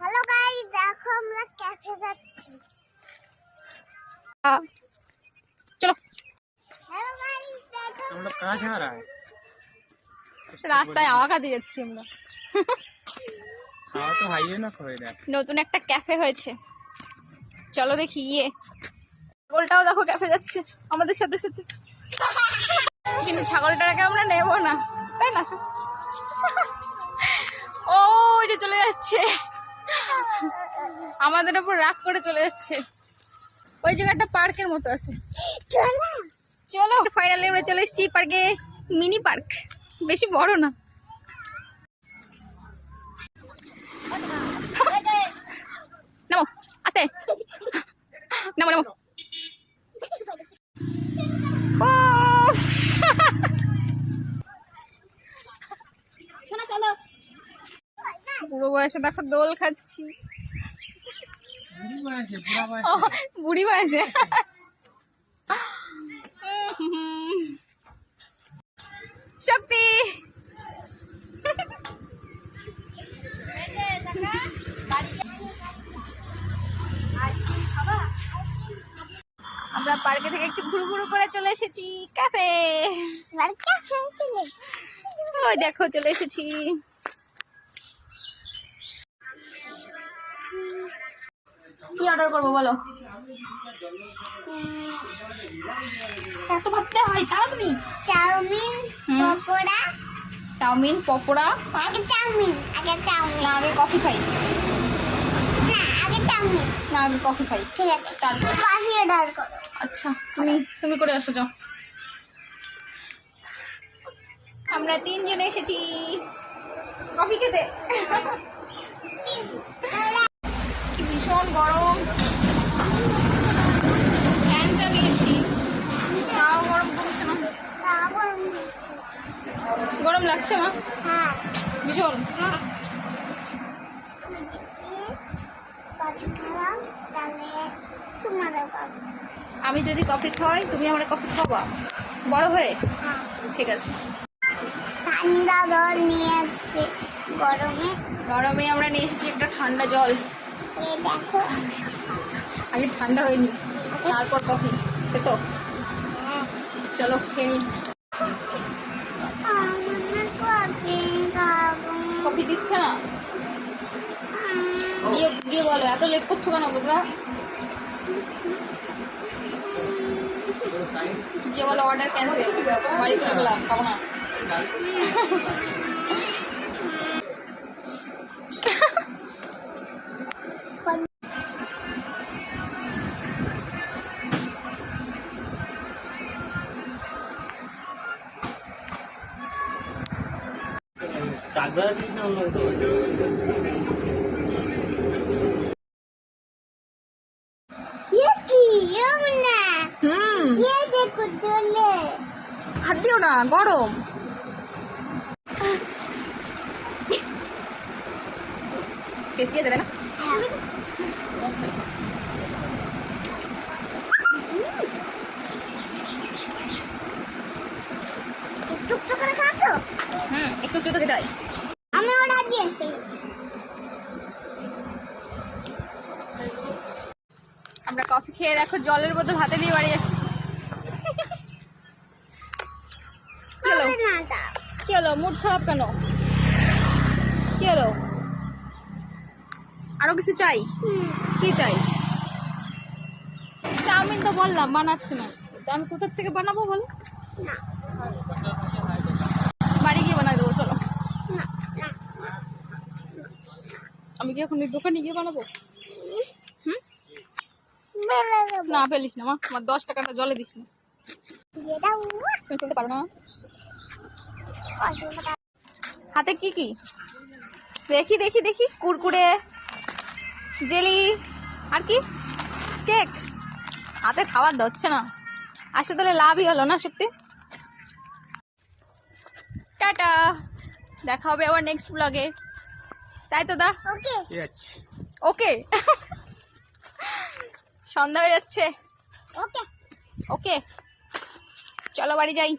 Hello guys, দেখো আমরা cafe যাচ্ছি। चलो হ্যালো গাইস, দেখো हम लोग कहाँ जा रहा है? রাস্তায় আওয়াজ দিয়ে যাচ্ছি আমরা। हाँ तो हाईवे ना खोए रहा। নতুন একটা ক্যাফে হয়েছে, চলো দেখি। ছাগলটাও দেখো ক্যাফে যাচ্ছে আমাদের সাথে সাথে, কিন্তু ছাগলটাকে আমরা নেবো না, তাই না? ও ওই যে চলে যাচ্ছে, আমাদের উপর রাগ করে চলে যাচ্ছে। ওই জায়গাটা পার্কের মতো আছে। চলো চলো ফাইনালি আমরা চলে এসেছি পার্কে, মিনি পার্ক, বেশি বড় না। নামো আস্তে, নামো নামো। বুড়ো বয়সে দেখো দোল খাচ্ছি। বুড়ি বয়সে শক্তি। আমরা পার্কে থেকে একটু ঘুরু ঘুরু করে চলে এসেছি ক্যাফে। ওই দেখো চলে এসেছি। কি অর্ডার করবো বলো? এত ভাবতে হয় তাড়াতাড়ি। চাউমিন, পকোড়া। চাউমিন পকোড়া। আগে চাউমিন, না আগে কফি খাই। না আগে চাউমিন। না আগে কফি খাই। ঠিক আছে, তারপর কফি অর্ডার করো। আচ্ছা তুমি করে আসো যাও। আমরা তিনজনে এসেছি কফি খেতে। কি ভীষণ গরম, ফ্যান চালিয়েছি তাও গরম কমছে না। গরম লাগছে মা হ্যাঁ, ভীষণ। কফি খাওয়াও তাহলে তোমারও পাবো। আমি যদি কফি খাওয়াই তুমি আমার কফি খাওয়া বড় হয়ে? হ্যাঁ, ঠিক আছে। ঠান্ডা জল নিয়ে আসছে গরমে। গরমে আমরা নিয়ে এসেছি একটা ঠান্ডা জল। এই দেখো। আগে ঠান্ডা হয়নি তারপর কফি, তাই তো? হ্যাঁ, চলো খেয়ে নিই। আমার কফি খাবো। কফি দিচ্ছে না? গিয়ে গিয়ে বলো এত লেট করছো কেন তোমরা? গিয়ে বলো অর্ডার ক্যান্সেল, বাড়ি চলে গেলাম, খাবো না। चादर चीज ना हम लोग तो ये की यमुना। ये देखो चले। হাত দিও না, গরম। টেস্টি আছে তাই না? টুকটুক করে খাতো। একটু একটু তো খেতে হয়। আমি অর্ডার দিয়েছি। আমরা কফি খেয়ে দেখো জলের বোতল হাতে নিয়ে বাড়ি যাচ্ছি। কি হলো? হবে না দাও। কি হলো, মুড খারাপ কেন? কি হলো? আরো কিছু চাই? কি চাই? চাউমিন তো বললাম বানাচ্ছি না, তো আমি কোথা থেকে বানাবো বলো? না বাড়ি গিয়ে বানাই দেবো চলো। না না, আমি কি এখন এই দোকানে গিয়ে বানাবো? বেলা যাবো। না ফেলিস না মা, আমার 10 টাকাটা জলে দিস না। দিয়ে দাও। তুমি ফেলতে পারো না? অসুবিধা। হাতে কি কি দেখি দেখি দেখি, কুরকুরে, জেলি, আর কি কেক। হাতে খাবার ধরছে না। আসলে তাহলে লাভই হলো না সত্যি। টাটা, দেখা হবে আবার নেক্সট ব্লগে, তাই তো দা? ওকে ওকে। সন্ধ্যা হয়ে যাচ্ছে। ওকে ওকে চলো বাড়ি যাই।